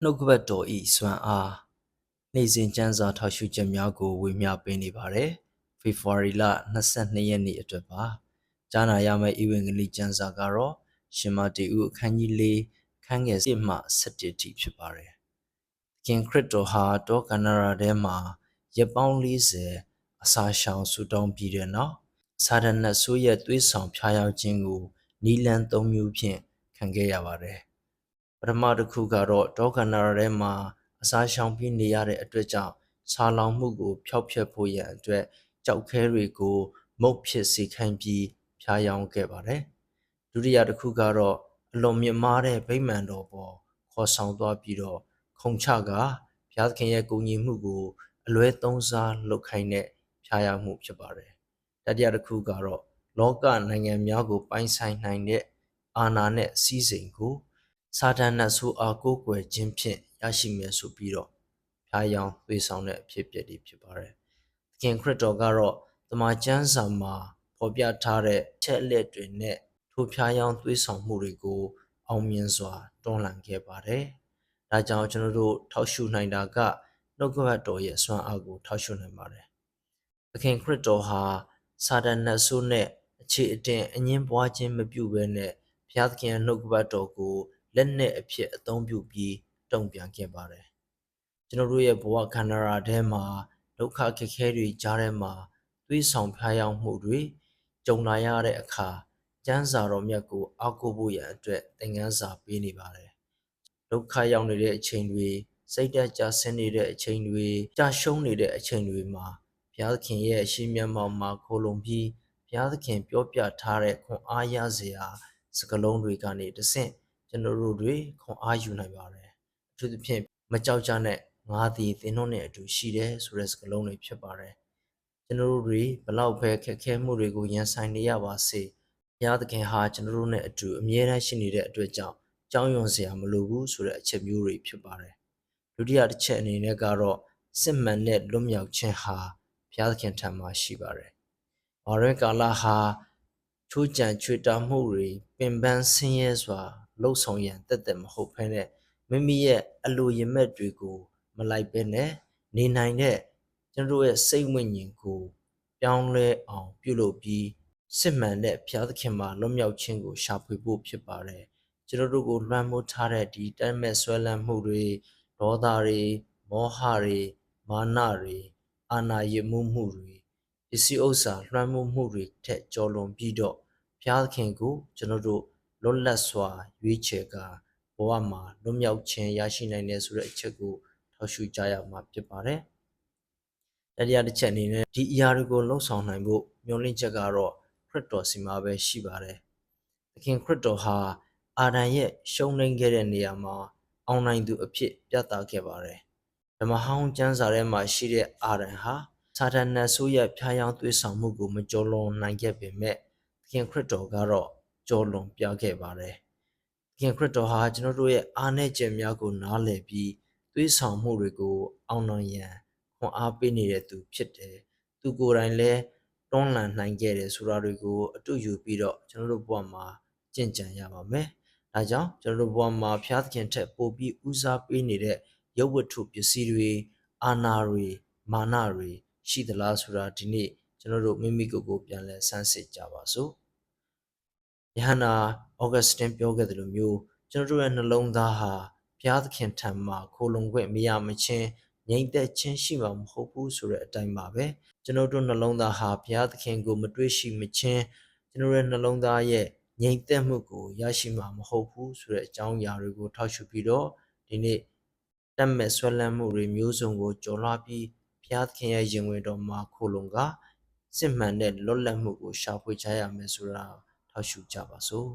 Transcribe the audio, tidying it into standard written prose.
နှုတ်ကပတ်တော်ဤစွမ်းအားနေ့စဉ်ကျမ်းစာထောက်ရှုချက်များကိုဝေမျှပေးနေပါတယ်။ဖေဖော်ဝါရီလ22ရက်နေ့အတွက်ပါ။ကြားနာရမယ့်ဤဝင်ကလေးကျမ်းစာကတော့ရှင်မတေဥအခန်းကြီး4ခန်းငယ်1မှ17ထိဖြစ်ပါတယ်။ခင်ခရစ်တော်ဟာတောကန္နာရာထဲမှာရက်ပေါင်း40အစာရှောင်ဆူတောင်းပြီးတဲ့နောက်စာဒနတ်ဆိုးရဲ့သွေးဆောင်ဖျားယောင်းခြင်းကိုနီလန်3မျိုးဖြင့်ခံခဲ့ရပါတယ်။ပထမတစ်ခုကတော့တောကန္နာထဲမှာအစာရှောင်ပြီးနေရတဲ့အတွက်ကြောင့်ဆာလောင်မှုကိုဖျောက်ဖျက်ဖို့ရန်အတွက်ကြောက်ခဲတွေကိုမုတ်ဖြစ်စေခိုင်းပြီးဖျားယောင်းခဲ့ပါတယ်။ဒုတိယတစ်ခုကတော့အလွန်မြင့်မားတဲ့ဗိမာန်တော်ပေါ်ခေါ်ဆောင်သွားပြီးတော့ခုံချကဘုရားသခင်ရဲ့ကိုကြီးမှုကိုအလွဲသုံးစားလုပ်ခိုင်းတဲ့ဖျားယောင်းမှုဖြစ်ပါတယ်။တတိယတစ်ခုကတော့လောကနိုင်ငံများကိုပိုင်ဆိုင်နိုင်တဲ့အာဏာနဲ့စီးစိမ်ကိုစာတန်နတ်ဆိုးအားကိုးကွယ်ခြင်းဖြင့်ရရှိမယ်ဆိုပြီးတော့ဖျားယောင်းသွေးဆောင်တဲ့အဖြစ်အပျက်တွေဖြစ်ပါတယ်။သခင်ခရစ်တော်ကတော့တမန်ကျမ်းစာမှာဖော်ပြထားတဲ့ချက်လက်တွေနဲ့ထိုဖျားယောင်းသွေးဆောင်မှုတွေကိုအောင်မြင်စွာတွန်းလှန်ခဲ့ပါတယ်။ဒါကြောင့်ကျွန်တော်တို့ထောက်ရှုနိုင်တာကနှုတ်ကပတ်တော်ရဲ့စွမ်းအားကိုထောက်ရှုနိုင်ပါတယ်။သခင်ခရစ်တော်ဟာစာတန်နတ်ဆိုးနဲ့အခြေအတင်အငင်းပွားခြင်းမပြုဘဲနဲ့ဘုရားသခင်ရဲ့နှုတ်ကပတ်တော်ကိုလက်နက်အဖြစ်အသုံးပြုပြီးတုံ့ပြန်ခဲ့ပါတယ်။ကျွန်တော်တို့ရဲ့ဘဝခန္ဓာရာထဲမှာဒုက္ခခက်ခဲတွေကြားထဲမှာသွေးဆောင်ဖျားယောင်းမှုတွေကြုံလာရတဲ့အခါကျမ်းစာတော်မြတ်ကိုအားကိုးဖို့ရန်အတွက်သင်ခန်းစာပေးနေပါတယ်။ဒုက္ခရောက်နေတဲ့အချိန်တွေစိတ်ဓာတ်ကျဆင်းနေတဲ့အချိန်တွေကြာရှုံးနေတဲ့အချိန်တွေမှာဘုရားသခင်ရဲ့အရှိန်မြတ်မောင်မှာခိုလုံပြီးဘုရားသခင်ပြောပြထားတဲ့ခွန်အားရစရာစကားလုံးတွေကနေတဆင့်ကျွန်တော်တို့တွေခွန်အားယူနိုင်ပါတယ်။အထူးသဖြင့်မကြောက်ကြနဲ့ငါသည်သင်တို့နဲ့အတူရှိတယ်ဆိုတဲ့စကားလုံးတွေဖြစ်ပါတယ်။ကျွန်တော်တို့တွေဘလောက်ပဲခက်ခဲမှုတွေကိုရင်ဆိုင်နေရပါစေဘုရားသခင်ဟာကျွန်တော်တို့နဲ့အတူအမြဲတမ်းရှိနေတဲ့အတွက်ကြောင့်ကြောက်ရွံ့စရာမလိုဘူးဆိုတဲ့အချက်မျိုးတွေဖြစ်ပါတယ်။ဒုတိယတစ်ချက်အနေနဲ့ကတော့စစ်မှန်တဲ့လွတ်မြောက်ခြင်းဟာဘုရားသခင်ထံမှာရှိပါတယ်။ဝါရကာလဟာချိုးကြံချွေတာမှုတွေပင်ပန်းဆင်းရဲစွာလှုပ်ဆောင်ရန်တက်တက်မဟုတ်ဘဲနဲ့မိမိရဲ့အလိုရမက်တွေကိုမလိုက်ဘဲနဲ့နေနိုင်တဲ့ကျွန်တော်ရဲ့စိတ်ဝိညာဉ်ကိုပြောင်းလဲအောင်ပြုလုပ်ပြီးစစ်မှန်တဲ့ဘုရားသခင်မှာလွတ်မြောက်ခြင်းကိုရှာဖွေဖို့ဖြစ်ပါတယ်။ကျွန်တော်တို့ကိုလွှမ်းမိုးထားတဲ့ဒီတမ်းမဲ့ဆွဲလန်းမှုတွေဒေါသတွေမောဟတွေမာနတွေအာဏာရမှုမှုတွေပစ္စည်းဥစ္စာလွှမ်းမိုးမှုတွေထက်ကျော်လွန်ပြီးတော့ဘုရားသခင်ကိုကျွန်တော်တို့လွတ်လပ်စွာရွေးချယ်ကာဘဝမှာလွတ်မြောက်ခြင်းရရှိနိုင်တယ်ဆိုတဲ့အချက်ကိုထောက်ရှုကြရမှာဖြစ်ပါတယ်။တရားတစ်ချက်အနေနဲ့ဒီအရာတွေကိုလှုပ်ဆောင်နိုင်ဖို့မျှော်လင့်ချက်ကတော့ခရစ်တော်စီမှာပဲရှိပါတယ်။သခင်ခရစ်တော်ဟာအာဒံရဲ့ရှုံးနိမ့်ခဲ့တဲ့နေရာမှာအောင်နိုင်သူအဖြစ်ပြသခဲ့ပါတယ်။ဓမ္မဟောင်းကျမ်းစာထဲမှာရှိတဲ့အာဒံဟာစာတန်နတ်ဆိုးရဲ့ဖျားယောင်းသွေးဆောင်မှုကိုမကျော်လွန်နိုင်ခဲ့ပေမဲ့သခင်ခရစ်တော်ကတော့ကျော်လွန်ပြခဲ့ပါတယ်။သခင်ခရစ်တော်ဟာကျွန်တော်တို့ရဲ့အားနည်းချက်များကိုနားလည်ပြီးသွေးဆောင်မှုတွေကိုအောင်နိုင်ရန်ခွန်အားပေးနေတဲ့သူဖြစ်တယ်။သူကိုယ်တိုင်လည်းတွန်းလှန်နိုင်ခဲ့တယ်ဆိုတာတွေကိုအတူယူပြီးတော့ကျွန်တော်တို့ဘဝမှာကျင့်ကြံရပါမယ်။ဒါကြောင့်ကျွန်တော်တို့ဘဝမှာဖျားသခင်ထက်ပိုပြီးဦးစားပေးနေတဲ့ရုပ်ဝတ္ထုပစ္စည်းတွေအာဏာတွေမာနတွေရှိသလားဆိုတာဒီနေ့ကျွန်တော်တို့မိမိကိုယ်ကိုပြန်လဲဆန်းစစ်ကြပါစို့။ယဟန္တာဩဂတ်စတင်ပြောခဲ့တယ်လို့မျိုးကျွန်တော်တို့ရဲ့နှလုံးသားဟာဘုရားသခင်ထံမှာခိုလုံခွင့်မရမချင်းငြိမ်သက်ခြင်းရှိမှာမဟုတ်ဘူးဆိုတဲ့အတိုင်းပါပဲကျွန်တော်တို့နှလုံးသားဟာဘုရားသခင်ကိုမတွေ့ရှိမချင်းကျွန်တော်ရဲ့နှလုံးသားရဲ့ငြိမ်သက်မှုကိုရရှိမှာမဟုတ်ဘူးဆိုတဲ့အကြောင်းအရာတွေကိုထောက်ရှုပြီးတော့ဒီနေ့တတ်မဲ့ဆွဲလန်းမှုတွေမျိုးစုံကိုကျော်လွှားပြီးဘုရားသခင်ရဲ့ရင်ဝင်တော်မှာခိုလုံကစစ်မှန်တဲ့လွတ်လပ်မှုကိုရှာဖွေကြရမယ်ဆိုတာထောက်ရှုကြပါစို့